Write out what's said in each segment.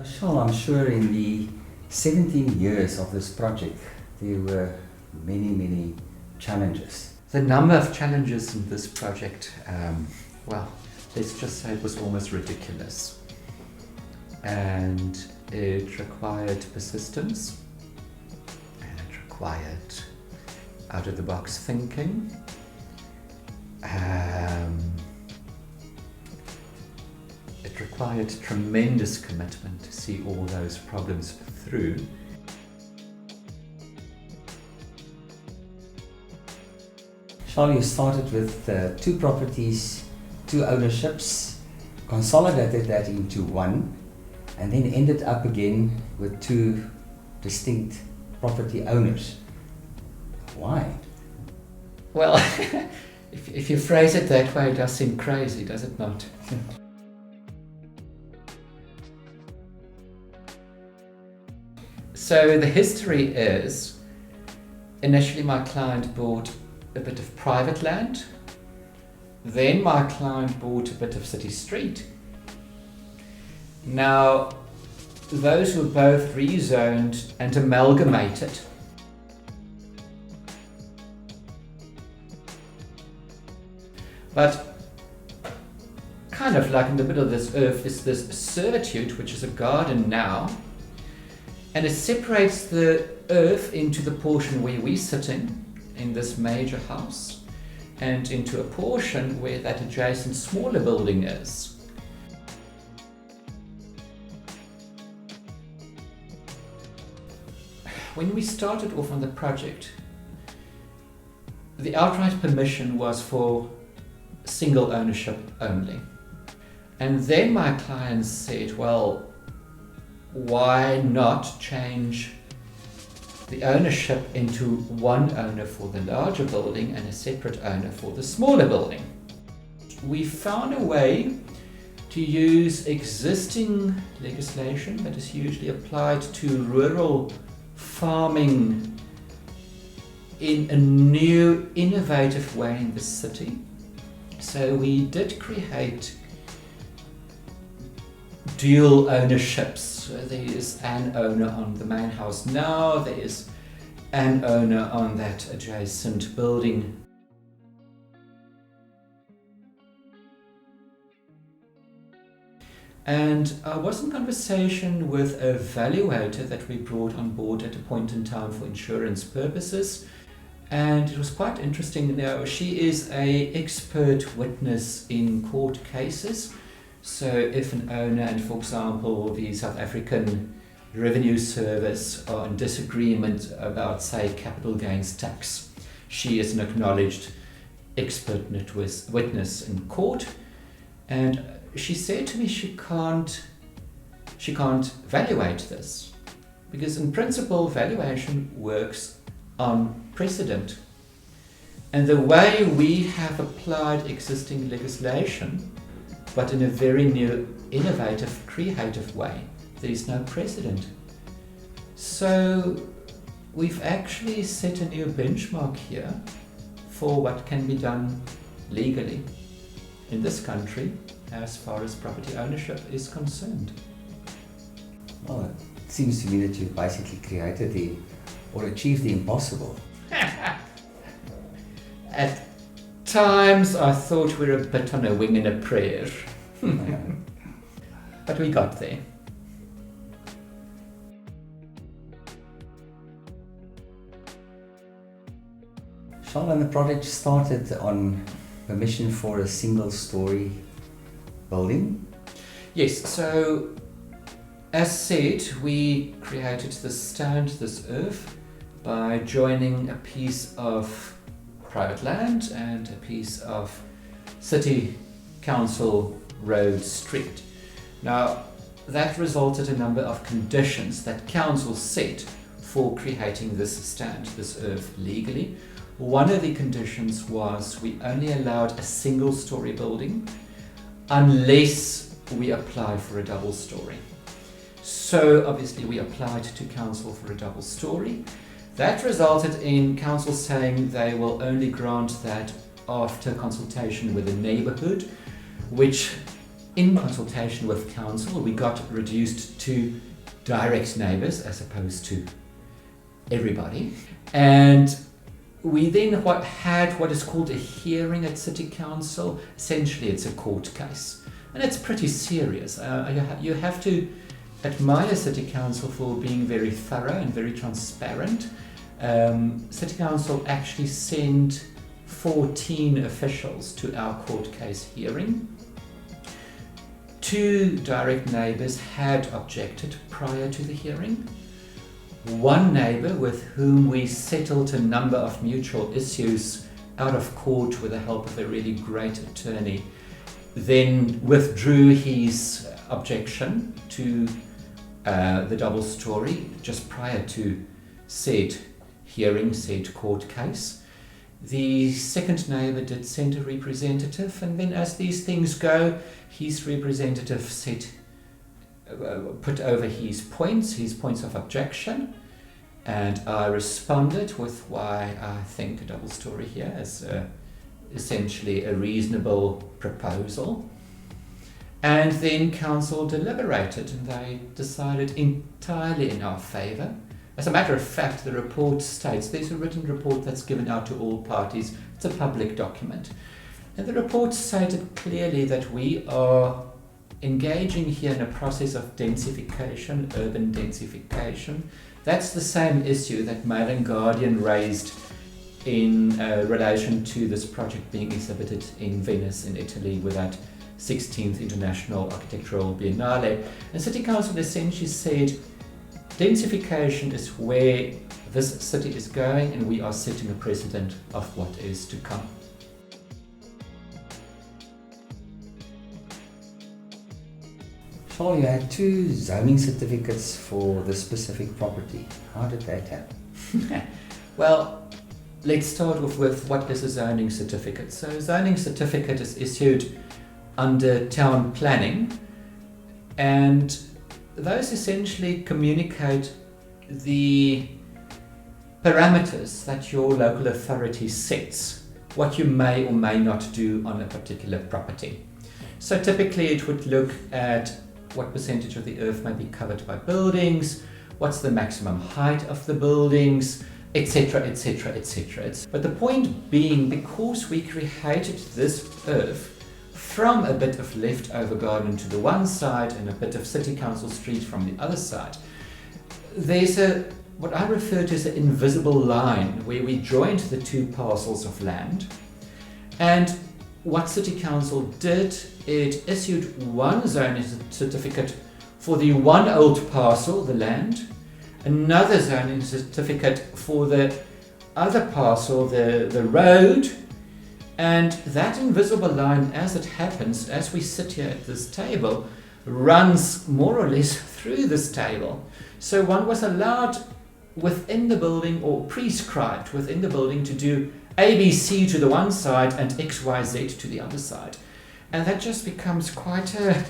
Charl, I'm sure in the 17 years of this project, there were many challenges. The number of challenges in this project, well, let's just say it was almost ridiculous. And it required persistence, and it required out-of-the-box thinking. It required tremendous commitment to see all those problems through. Charl, you started with 2 properties, 2 ownerships, consolidated that into one, and then ended up again with 2 distinct property owners. Why? Well, if you phrase it that way, it does seem crazy, does it not? So the history is, initially my client bought a bit of private land, then my client bought a bit of city street. Now, those were both rezoned and amalgamated. But kind of like in the middle of this earth is this servitude, which is a garden now, and it separates the earth into the portion where we're sitting in this major house and into a portion where that adjacent smaller building is. When we started off on the project, the outright permission was for single ownership only. And then my clients said, well, why not change the ownership into one owner for the larger building and a separate owner for the smaller building? We found a way to use existing legislation that is usually applied to rural farming in a new, innovative way in the city. So we did create dual ownerships. So there is an owner on the main house now, there is an owner on that adjacent building. And I was in conversation with a valuator that we brought on board at a point in time for insurance purposes. And it was quite interesting. Now, she is an expert witness in court cases. So if an owner and, for example, the South African Revenue Service are in disagreement about, say, capital gains tax, she is an acknowledged expert witness in court. And she said to me she can't valuate this, because in principle valuation works on precedent. And the way we have applied existing legislation, but in a very new, innovative, creative way, there is no precedent. So we've actually set a new benchmark here for what can be done legally in this country as far as property ownership is concerned. Well, it seems to me that you've basically created or achieved the impossible. At times I thought we were a bit on a wing and a prayer. But we got there. Charl, and the project started on permission for a single story building? Yes, so as said, we created this stand, this earth, by joining a piece of private land and a piece of city council road street. Now, that resulted in a number of conditions that council set for creating this stand, this earth, legally. One of the conditions was we only allowed a single story building unless we applied for a double story. So obviously we applied to council for a double story. That resulted in council saying they will only grant that after consultation with the neighbourhood, which in consultation with council, we got reduced to direct neighbours as opposed to everybody. And we then had what is called a hearing at City Council. Essentially, it's a court case. And it's pretty serious. You have to admire City Council for being very thorough and very transparent. City Council actually sent 14 officials to our court case hearing. 2 direct neighbours had objected prior to the hearing. 1 neighbour with whom we settled a number of mutual issues out of court with the help of a really great attorney then withdrew his objection to the double story just prior to said hearing, said court case. The second neighbour did send a representative, and then as these things go, his representative said, put over his points of objection, and I responded with why I think a double story here is essentially a reasonable proposal. And then council deliberated and they decided entirely in our favour. As a matter of fact, the report states, there's a written report that's given out to all parties, it's a public document. And the report stated clearly that we are engaging here in a process of densification, urban densification. That's the same issue that Mail and Guardian raised in relation to this project being exhibited in Venice in Italy with that 16th International Architectural Biennale. And City Council essentially said densification is where this city is going and we are setting a precedent of what is to come. Charl, you had 2 zoning certificates for this specific property. How did that happen? Well, let's start off with what is a zoning certificate. So a zoning certificate is issued under town planning, and those essentially communicate the parameters that your local authority sets, what you may or may not do on a particular property. So typically it would look at what percentage of the earth may be covered by buildings, what's the maximum height of the buildings, etc, etc, etc. But the point being, because we created this earth from a bit of leftover garden to the one side and a bit of City Council Street from the other side, there's what I refer to as an invisible line where we joined the 2 parcels of land. And what City Council did, it issued one zoning certificate for the one old parcel, the land, another zoning certificate for the other parcel, the road, and that invisible line, as it happens, as we sit here at this table, runs more or less through this table. So one was allowed within the building, or prescribed within the building, to do ABC to the one side and XYZ to the other side. And that just becomes quite a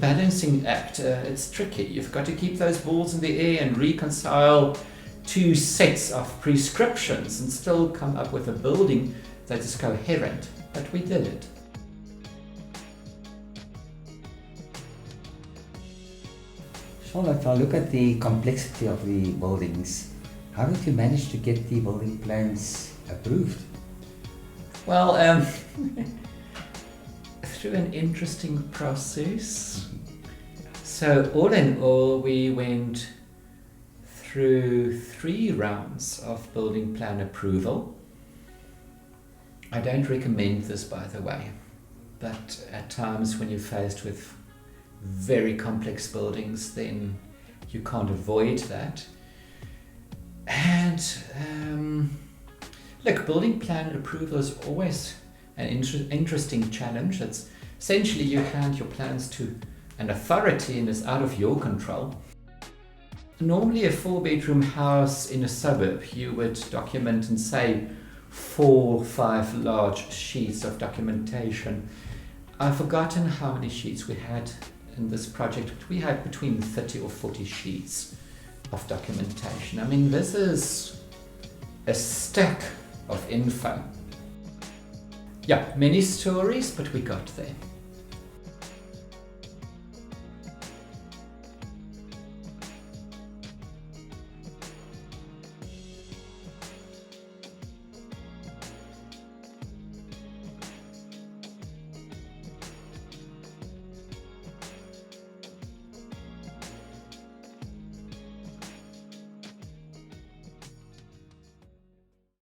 balancing act. It's tricky. You've got to keep those balls in the air and reconcile 2 sets of prescriptions and still come up with a building that is coherent. But we did it. Charl, if I look at the complexity of the buildings, how did you manage to get the building plans approved? Well, through an interesting process. So all in all, we went through 3 rounds of building plan approval. I don't recommend this, by the way, but at times when you're faced with very complex buildings, then you can't avoid that. And look, building plan approval is always an interesting challenge. It's essentially you hand your plans to an authority and it's out of your control. Normally a 4-bedroom house in a suburb, you would document and say 4 or 5 large sheets of documentation. I've forgotten how many sheets we had in this project, but we had between 30 or 40 sheets of documentation. I mean, this is a stack of info. Yeah, many stories, but we got there.